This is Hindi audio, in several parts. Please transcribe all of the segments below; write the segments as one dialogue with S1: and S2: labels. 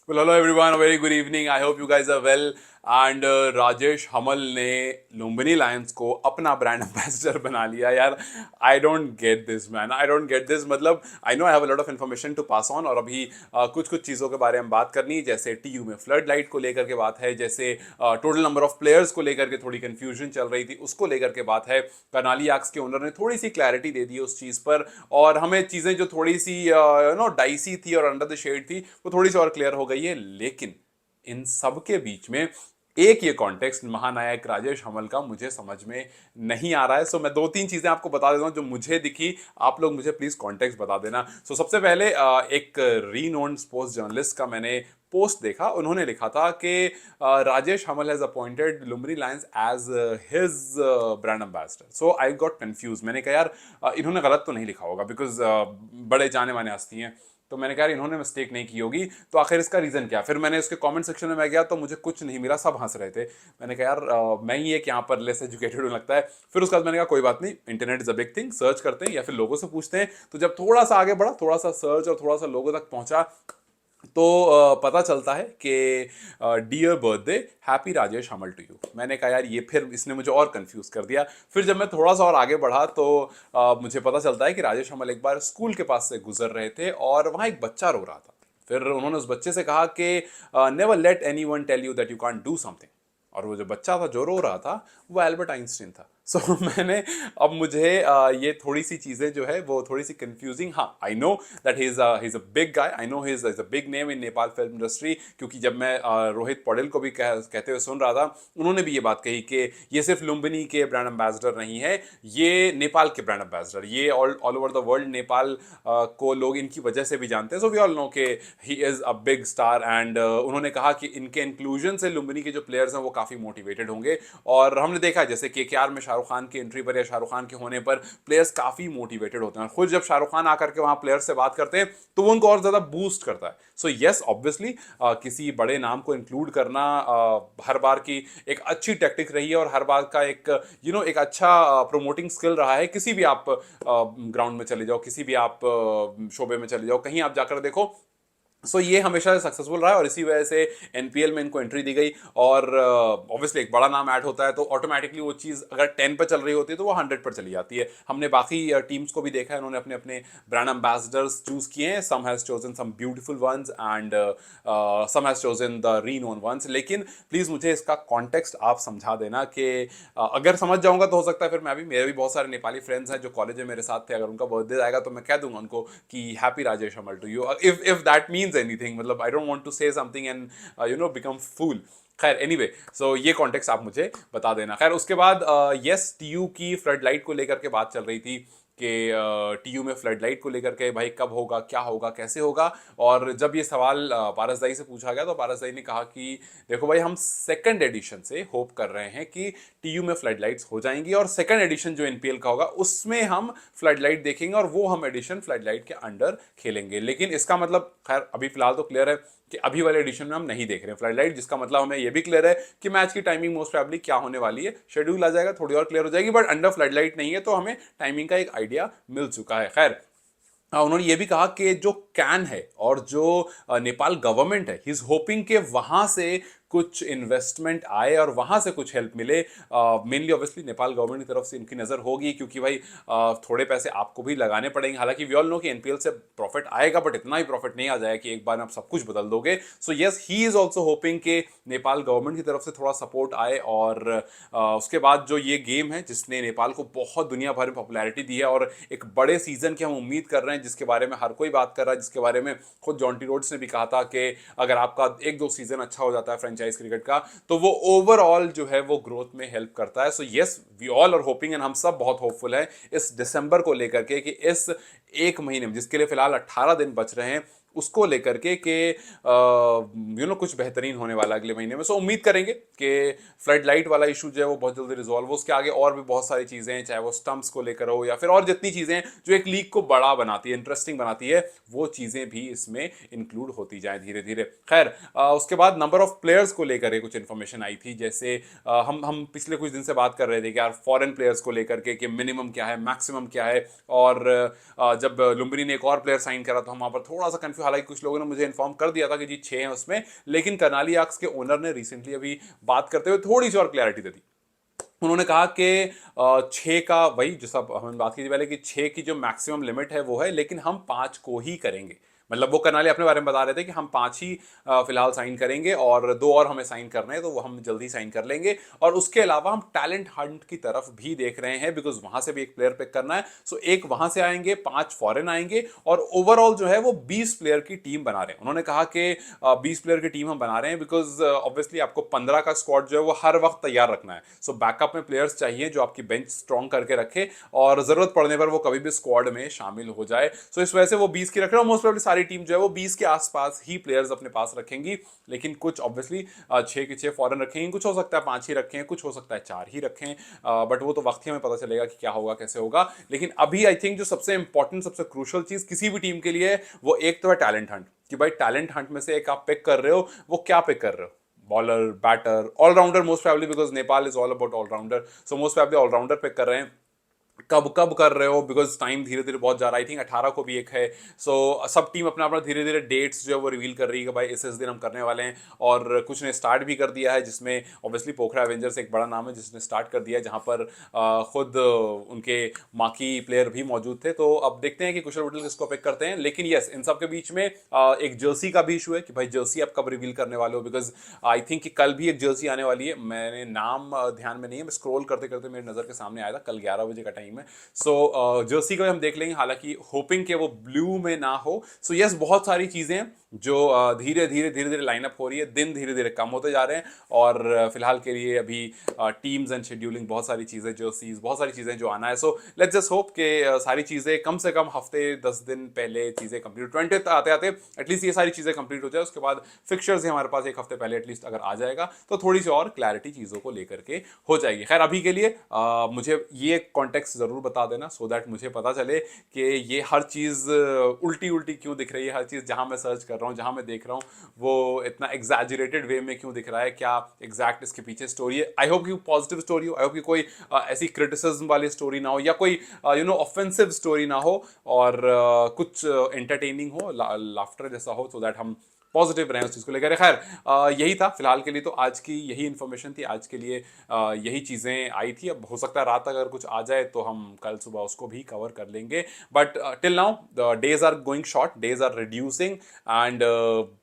S1: Well, hello everyone. A very good evening. I hope you guys are well. And Rajesh Hamal ने लुम्बिनी लायंस को अपना ब्रांड एम्बेसडर बना लिया यार. I don't get this man, I don't get this. मतलब I know I have a lot of information to pass on, और अभी कुछ कुछ चीज़ों के बारे में बात करनी है, जैसे टीयू में फ्लड लाइट को लेकर के बात है, जैसे टोटल नंबर ऑफ प्लेयर्स को लेकर के थोड़ी कंफ्यूजन चल रही थी उसको लेकर के बात है. करनाली आर्क्स के ओनर ने थोड़ी सी क्लैरिटी दे दी उस चीज़ पर, और हमें चीज़ें जो थोड़ी सी डाइसी थी और अंडर द शेड थी वो थोड़ी सी और क्लियर हो गई है. लेकिन इन सब के बीच में एक ये कॉन्टेक्स्ट महानायक राजेश हमल का मुझे समझ में नहीं आ रहा है. सो मैं दो तीन चीजें आपको बता देता हूं जो मुझे दिखी. आप लोग मुझे प्लीज कॉन्टेक्स्ट बता देना. सो सबसे पहले एक रीनोन्ड स्पोर्ट्स जर्नलिस्ट का मैंने पोस्ट देखा. उन्होंने लिखा था कि Rajesh Hamal has appointed Lumbini Lions as his brand ambassador. So I got confuse. मैंने कहा यार इन्होंने गलत तो नहीं लिखा होगा, बिकॉज बड़े जाने माने हस्ती हैं, तो मैंने कहा इन्होंने मिस्टेक नहीं की होगी. तो आखिर इसका रीज़न क्या. फिर मैंने उसके कमेंट सेक्शन में मैं गया तो मुझे कुछ नहीं मिला, सब हंस रहे थे. मैंने कहा यार मैं ही एक यहाँ पर लेस एजुकेटेड हूँ लगता है. फिर उसके बाद मैंने कहा कोई बात नहीं, internet is a big thing, search करते हैं या फिर लोगों से पूछते हैं. तो जब थोड़ा सा आगे बढ़ा, थोड़ा सा सर्च और थोड़ा सा लोगों तक पहुंचा, तो पता चलता है कि dear birthday happy Rajesh Hamal to you. मैंने कहा यार ये फिर इसने मुझे और कंफ्यूज कर दिया. फिर जब मैं थोड़ा सा और आगे बढ़ा तो मुझे पता चलता है कि राजेश हमल एक बार स्कूल के पास से गुजर रहे थे और वहाँ एक बच्चा रो रहा था. फिर उन्होंने उस बच्चे से कहा कि never let anyone tell you that you can't do something. और वो जो बच्चा था जो रो रहा था वो एल्बर्ट आइंस्टीन था. सो मैंने अब मुझे ये थोड़ी सी चीज़ें जो है वो थोड़ी सी कंफ्यूजिंग. हाँ, I know that he is a big guy, I know he is a big name in Nepal film industry. क्योंकि जब मैं रोहित पौडेल को भी कहते हुए सुन रहा था, उन्होंने भी ये बात कही कि ये सिर्फ लुम्बिनी के ब्रांड एम्बेसडर नहीं है, ये नेपाल के ब्रांड एम्बेसडर, ये all over the world Nepal को लोग इनकी वजह से भी जानते हैं. सो वी ऑल नो कि he is a big star. And उन्होंने कहा कि इनके इंक्लूजन से लुम्बिनी के जो प्लेयर्स हैं वो काफ़ी मोटिवेटेड होंगे. और हमने देखा है जैसे KKR में शाहरुख खान की एंट्री पर या शाहरुख खान के होने पर प्लेयर्स काफ़ी मोटिवेटेड होते हैं. और खुद जब शाहरुख खान आकर के वहाँ प्लेयर्स से बात करते हैं तो वो उनको और ज़्यादा बूस्ट करता है. सो येस, ऑब्वियसली किसी बड़े नाम को इंक्लूड करना हर बार की एक अच्छी टैक्टिक रही है, और हर बार का एक एक अच्छा प्रोमोटिंग स्किल रहा है. किसी भी आप ग्राउंड में चले जाओ, किसी भी आप शोबे में चले जाओ, कहीं आप जाकर देखो. सो ये हमेशा सक्सेसफुल रहा है, और इसी वजह से एनपीएल में इनको एंट्री दी गई. और ऑब्वियसली एक बड़ा नाम ऐड होता है तो ऑटोमेटिकली वो चीज़ अगर 10 पर चल रही होती है तो वो 100 पर चली जाती है. हमने बाकी टीम्स को भी देखा है, उन्होंने अपने अपने ब्रांड एम्बेसडर्स चूज किए हैं. Some has chosen some beautiful ones and some has chosen the renowned ones. लेकिन प्लीज़ मुझे इसका कॉन्टेक्स्ट आप समझा देना कि अगर समझ जाऊंगा तो हो सकता है फिर मैं भी, मेरे भी बहुत सारे नेपाली फ्रेंड्स हैं जो कॉलेज में मेरे साथ थे, अगर उनका बर्थडे आएगा तो मैं कह दूंगा उनको कि happy Rajesh Hamal to you, if that means anything. मतलब I don't want to say something and become fool. खैर एनीवे, सो ये कॉन्टेक्स्ट आप मुझे बता देना. खैर उसके बाद यस, टीयू की फ्लड लाइट को लेकर के बात चल रही थी कि टीयू में फ्लड लाइट को लेकर के भाई कब होगा, क्या होगा, कैसे होगा. और जब ये सवाल पारसदाई से पूछा गया तो पारसदाई ने कहा कि देखो भाई, हम सेकंड एडिशन से होप कर रहे हैं कि टीयू में फ्लड लाइट्स हो जाएंगी, और सेकंड एडिशन जो एनपीएल का होगा उसमें हम फ्लड लाइट देखेंगे, और वो हम एडिशन फ्लड लाइट के अंडर खेलेंगे. लेकिन इसका मतलब खैर अभी फिलहाल तो क्लियर है कि अभी वाले एडिशन में हम नहीं देख रहे हैं फ्लड लाइट, जिसका मतलब हमें यह भी क्लियर है कि मैच की टाइमिंग मोस्ट प्रोबेबली क्या होने वाली है. शेड्यूल आ जाएगा, थोड़ी और क्लियर हो जाएगी, बट अंडर फ्लड लाइट नहीं है, तो हमें टाइमिंग का एक आइडिया मिल चुका है. खैर उन्होंने ये भी कहा कि जो कैन है और जो नेपाल गवर्नमेंट है, ही इज होपिंग कि वहां से कुछ इन्वेस्टमेंट आए और वहां से कुछ हेल्प मिले. मेनली ऑब्वियसली नेपाल गवर्नमेंट की तरफ से इनकी नज़र होगी, क्योंकि भाई थोड़े पैसे आपको भी लगाने पड़ेंगे. हालांकि वी ऑल नो कि एनपीएल से प्रॉफिट आएगा, बट इतना ही प्रॉफिट नहीं आ जाएगा कि एक बार आप सब कुछ बदल दोगे. So yes, he is also hopping कि नेपाल गवर्नमेंट की तरफ से थोड़ा सपोर्ट आए. और उसके बाद जो ये गेम है जिसने नेपाल को बहुत दुनिया भर में पॉपुलैरिटी दी है, और एक बड़े सीजन की हम उम्मीद कर रहे हैं, जिसके बारे में हर कोई बात कर रहा है, जिसके बारे में खुद जॉन्टी रोड्स ने भी कहा था कि अगर आपका एक दो सीजन अच्छा हो जाता है फ्रेंचाइज क्रिकेट का, तो वो ओवरऑल जो है वो ग्रोथ में हेल्प करता है. So yes, we all are hoping and हम सब बहुत होपफुल हैं इस दिसंबर को लेकर के कि इस एक महीने में, जिसके लिए फिलहाल 18 दिन बच रहे हैं, उसको लेकर के कुछ बेहतरीन होने वाला अगले महीने में. सो उम्मीद करेंगे कि फ्लड लाइट वाला इशू जो है वो बहुत जल्दी रिजॉल्व हो. उसके आगे और भी बहुत सारी चीज़ें हैं, चाहे वो स्टंप्स को लेकर हो या फिर और जितनी चीज़ें हैं जो एक लीग को बड़ा बनाती है, इंटरेस्टिंग बनाती है, वो चीज़ें भी इसमें इंक्लूड होती जाए धीरे धीरे. खैर उसके बाद नंबर ऑफ प्लेयर्स को लेकर कुछ इन्फॉर्मेशन आई थी. जैसे हम पिछले कुछ दिन से बात कर रहे थे कि यार फॉरेन प्लेयर्स को लेकर के कि मिनिमम क्या है, मैक्सिमम क्या है. और जब लुम्बिनी ने एक और प्लेयर साइन करा तो हम वहाँ पर थोड़ा सा हालांकि कुछ लोगों ने मुझे इन्फॉर्म कर दिया था कि जी 6 हैं उसमें, लेकिन कर्नाली आर्क्स के ओनर ने रिसेंटली अभी बात करते हुए थोड़ी सी और क्लैरिटी दे दी। उन्होंने कहा कि 6 का वही जो सब हमने बात की थी पहले कि 6 की जो मैक्सिमम लिमिट है वो है, लेकिन हम 5 को ही करेंगे। मतलब वो करनाली अपने बारे में बता रहे थे कि हम 5 ही फिलहाल साइन करेंगे और 2 और हमें साइन करने हैं, तो वो हम जल्दी साइन कर लेंगे। और उसके अलावा हम टैलेंट हंट की तरफ भी देख रहे हैं, बिकॉज वहां से भी एक प्लेयर पिक करना है। सो एक वहां से आएंगे, 5 फॉरेन आएंगे, और ओवरऑल जो है वो 20 प्लेयर की टीम बना रहे हैं। उन्होंने कहा कि 20 प्लेयर की टीम हम बना रहे हैं बिकॉज ऑब्वियसली आपको 15 का स्क्वाड जो है वो हर वक्त तैयार रखना है। सो बैकअप में प्लेयर्स चाहिए जो आपकी बेंच स्ट्रॉन्ग करके रखे और जरूरत पड़ने पर वो कभी भी स्क्वाड में शामिल हो जाए। सो इस वजह से वो 20 की रख रहे हैं। मोस्ट प्रोबेबली सारी टीम जो है वो 20 के आसपास ही प्लेयर्स अपने पास रखेंगी, लेकिन कुछ ऑब्वियसली 6 के 6 फॉरेन रखेंगे, कुछ हो सकता है 5 ही रखें, कुछ हो सकता है 4 ही रखें, बट वो तो वक्त ही हमें पता चलेगा कि क्या होगा कैसे होगा। लेकिन अभी आई थिंक जो सबसे इंपॉर्टेंट सबसे क्रूशल चीज किसी भी टीम के लिए है वो एक तो है टैलेंट हंट, कि भाई टैलेंट हंट में से एक आप पिक कर रहे हो, वो क्या पिक कर रहे हो? Bowler, batter, allrounder most probably, because Nepal is all about allrounder. So most probably allrounder pick कर रहे हैं। कब कब कर रहे हो, बिकॉज टाइम धीरे धीरे बहुत जा रहा है। आई थिंक 18 को भी एक है। सो सब टीम अपना अपना धीरे धीरे डेट्स जो है वो रिवील कर रही है कि भाई इस दिन हम करने वाले हैं। और कुछ ने स्टार्ट भी कर दिया है, जिसमें ऑब्वियसली पोखरा एवेंजर्स एक बड़ा नाम है जिसने स्टार्ट कर दिया है, जहां पर खुद उनके माकी प्लेयर भी मौजूद थे। तो अब देखते हैं कि कुशल पटेल किसको पिक करते हैं। लेकिन यस, इन सब के बीच में एक जर्सी का भी इशू है कि भाई जर्सी आप कब रिवील करने वाले हो, बिकॉज आई थिंक कि कल भी एक जर्सी आने वाली है। मैंने नाम ध्यान में नहीं है, मैं स्क्रॉल करते करते मेरी नज़र के सामने आया था, कल 11 बजे का टाइम है। सो जर्सी को हम देख लेंगे, हालांकि होपिंग के वो ब्लू में ना हो। सो यस, बहुत सारी चीज़ें हैं जो धीरे धीरे लाइनअप हो रही है, दिन धीरे धीरे कम होते जा रहे हैं। और फिलहाल के लिए अभी टीम्स एंड शेड्यूलिंग, बहुत सारी चीज़ें, जर्सीज, बहुत सारी चीज़ें जो आना है। सो लेट्स जस्ट होप कि सारी चीज़ें कम से कम हफ्ते 10 दिन पहले चीज़ें कंप्लीट, 20 आते आते एटलीस्ट ये सारी चीज़ें कंप्लीट हो जाए। उसके बाद फिक्चर्स हमारे पास एक हफ्ते पहले एटलीस्ट अगर आ जाएगा तो थोड़ी सी और क्लैरिटी चीज़ों को लेकर के हो जाएगी। खैर अभी के लिए मुझे ये कॉन्टेक्स्ट ज़रूर बता देना, सो दैट मुझे पता चले कि ये हर चीज़ उल्टी उल्टी क्यों दिख रही है। हर चीज़ जहाँ मैं सर्च कर रहा हूँ, जहाँ मैं देख रहा हूँ, वो इतना एग्जैजरेटेड वे में क्यों दिख रहा है, क्या एग्जैक्ट इसके पीछे स्टोरी है। आई होप कि पॉजिटिव स्टोरी हो, आई होप कि कोई ऐसी क्रिटिसिज्म वाली स्टोरी ना हो, या कोई ऑफेंसिव स्टोरी ना हो, और कुछ एंटरटेनिंग हो, लाफ्टर जैसा हो, सो दैट हम पॉजिटिव रहें उस चीज़ को लेकर। खैर यही था फिलहाल के लिए, तो आज की यही इन्फॉर्मेशन थी, आज के लिए यही चीज़ें आई थी। अब हो सकता है रात अगर कुछ आ जाए तो हम कल सुबह उसको भी कवर कर लेंगे, but till now the days are going short, days are reducing, and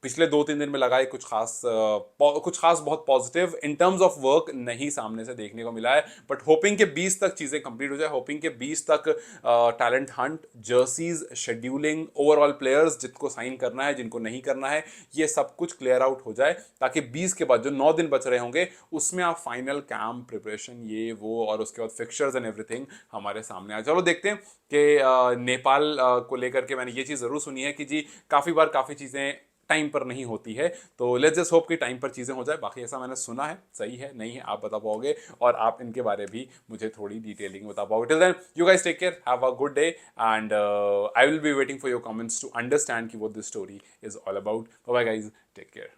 S1: पिछले 2-3 दिन में लगाए कुछ खास बहुत positive in terms of work नहीं सामने से देखने को मिला है। बट होपिंग के 20 तक चीज़ें कंप्लीट हो जाए, होपिंग के 20 तक talent Hunt, jerseys, scheduling, overall players जिनको साइन करना है, जिनको नहीं करना है, ये सब कुछ क्लियर आउट हो जाए, ताकि 20 के बाद जो 9 दिन बच रहे होंगे उसमें आप फाइनल कैंप प्रिपरेशन ये वो और उसके बाद फिक्चर्स एंड एवरीथिंग हमारे सामने आए। चलो देखते हैं कि नेपाल को लेकर के मैंने ये चीज़ ज़रूर सुनी है कि जी काफ़ी बार काफ़ी चीज़ें टाइम पर नहीं होती है। तो लेट्स जस्ट होप कि टाइम पर चीज़ें हो जाए। बाकी ऐसा मैंने सुना है, सही है नहीं है आप बता पाओगे, और आप इनके बारे भी मुझे थोड़ी डिटेलिंग बता पाओगे। Till then you guys take care, have a good day, and I will be waiting for your comments to understand कि what this story is all about. Bye bye guys, take care.